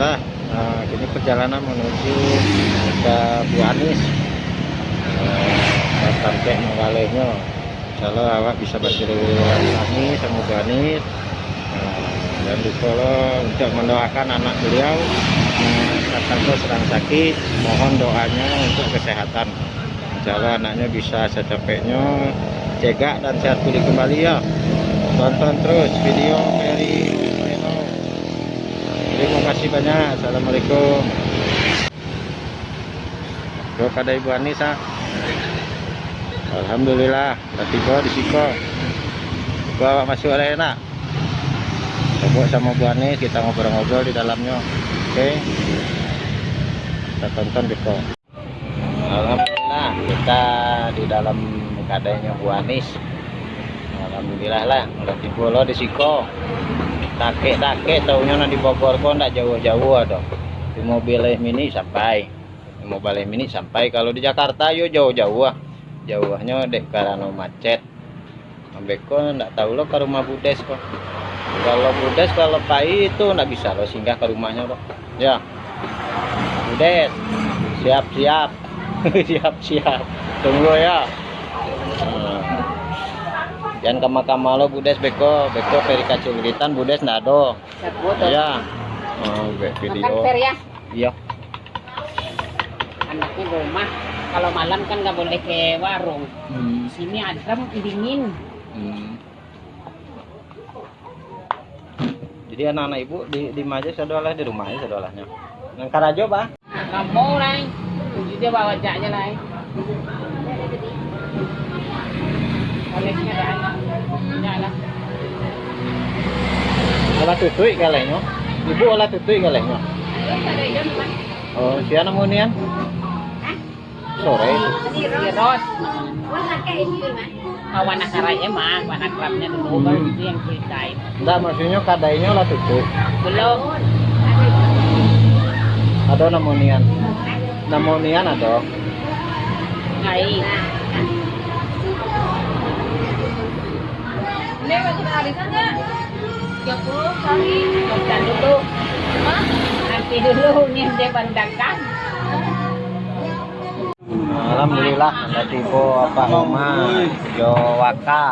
Alhamdulillah, ini perjalanan menuju ke Bu Anis, sampai mengalihnya. Insyaallah awak bisa bersiru Anis sama Bu Anis, dan lupa untuk mendoakan anak beliau yang sedang sakit. Mohon doanya untuk kesehatan. Insyaallah anaknya bisa secepatnya cegak dan sehat pulih kembali ya. Tonton terus video dari Reno. Terima kasih banyak. Assalamualaikum. Bro, kada Ibu Anissa. Alhamdulillah, tiba di Siko. Bawa masuk ada enak. Coba sama Bu Anis, kita ngobrol-ngobrol di dalamnya. Oke. Kita tonton Biko. Alhamdulillah, kita di dalam kadainya Bu Anis. Alhamdulillah lah, udah tiba lo di Siko. Take taunya di Bogor kok ndak jauh-jauh ada. Di mobil mini sampai. Di mobil mini sampai. Kalau di Jakarta yo jauh-jauh ah. Jauhnya dek karena macet. Ambeko ndak tahu lo ke rumah Budes kok. Kalau Budes kalau Pai itu ndak bisa lo singgah ke rumahnya lo. Ya. Budes. Siap-siap. Siap-siap. Tunggu ya. Jangan kama-kama lo Budes beko peri kacilitan Budes ndak ada. Ya. Oh, video. Makan per ya? Iya. Anaknya rumah. Kalau malam kan nggak boleh ke warung. Sini adem dingin. Jadi anak-anak ibu di Majes sedolah di rumahnya sedolahnya. Nang Karajo bah? Kamu lah. Dia bawa jaknya lah. Olehnya ada. Nyala. Olah tutui kalenya. Ibu olah tutui kalenya. Oh, siapa namanya? Sore. Ros. Kawan akaranya mah, kawan akrabnya dulu baru itu yang ceritain. Enggak, maksudnya kadainya olah tutui. Belum. Ada namonian. Namonian ada. Hai. Ini bagi arisan nggak? 30 kali. Makan dulu. Nanti dulu nih dia bandangkan. Alhamdulillah ada tipe apa rumah Jowaka.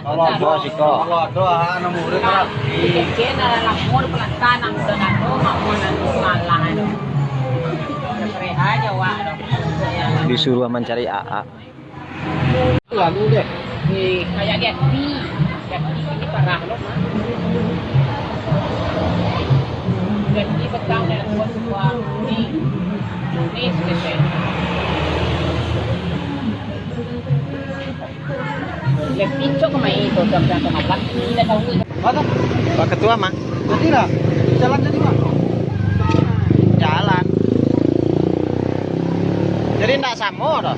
Kalau Siko. Doa anak murid lah. Kecil ada lamur pelantan ang dengan rumah mana malah ada. Sereha aja wah. Disuruh mencari AA. Lalu deh. Kayak Getty. Getty ini parah loh mah. Getty betang dan buat ini spesial. Getty cok main itu jam-jam ngapak ini dah tahu. Mana? Pak Ketua mah Jadi lah. Jalan jadi mah. jalan. Jadi enggak sama toh.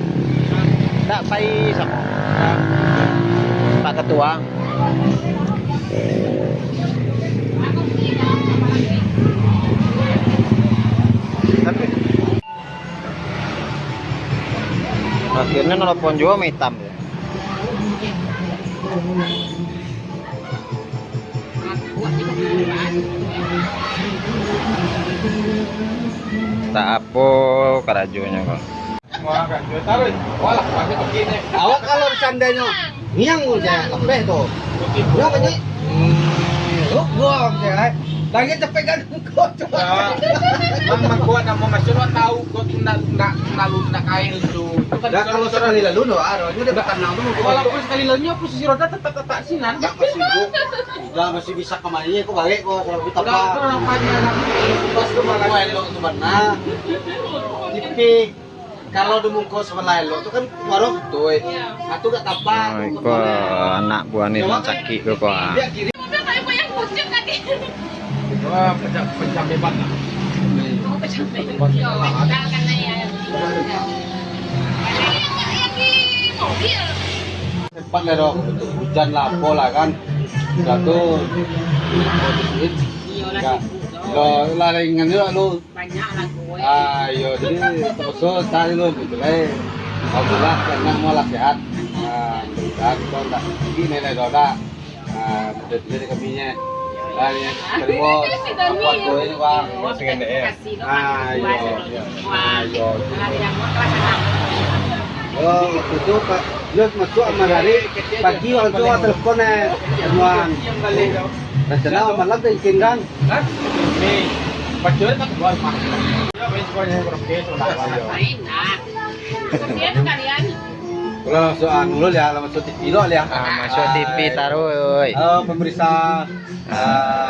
Enggak pai sama. Pak Ketua. Tapi akhirnya nelpon juga hitam ya. Tak apa karajonya kok. Wah, kan taruh. Walah, pakai begini. Awak kalau seandainya niang udah apa itu? Ya apa ni? Lu buang ya. Lagi tepegan kau coba. Mang kuat nama masih lo tahu kok nak kain itu. Dah kalau sekali lalu no, arahnya dia bukan nang dulu. Walaupun sekali lalunya posisi roda tetap sinan. Enggak masih bu. Enggak masih bisa kemana kok balik kok saya kita Udah apa. nampaknya Pas tu malah lo tu mana. Tipik kalau dimungkus sebelah lo tu kan warung tuh. Satu gak tapak. Oh, kok anak buah nih sakit kok. Dia kiri. wah pecah bebas lah. Cepat lah dong, hujan lah, pola kan. Jatuh. Lo laringan juga lo. Banyak lah gue. Ayo, jadi terus tadi lo gitu lah. Alhamdulillah karena malah sehat. Nah, kita tak gini nih doda. Nah, udah kaminya. Kali terima waktu ini Bang. Kasih dong. Ayo. Ayo. Hari yang mau kelas 6. Oh, waktu itu Pak Yus masuk sama hari pagi waktu itu teleponnya temuan. Rencana malam bikin kan? Nih, pacuan tak keluar mah. Ya, wes semuanya berkes udah ayo. Main nak. Kemudian kalian Kalau soal dulu ya, lama masuk TV dulu ya. Masuk TV taruh. Pemeriksa.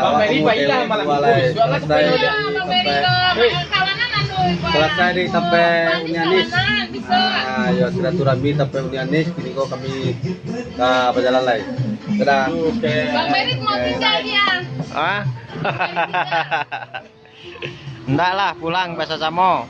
Bang Meri baiklah malam itu. Soalnya Selesai. Bang Meri ke kawanan anu. Selesai di sampai Unianis. Bisa. Ya silaturahmi sampai Unianis. Kini kok kami ke berjalan lain. Dadah. Bang Meri mau tinggal dia. Ah? Enggak lah, pulang bahasa Samo.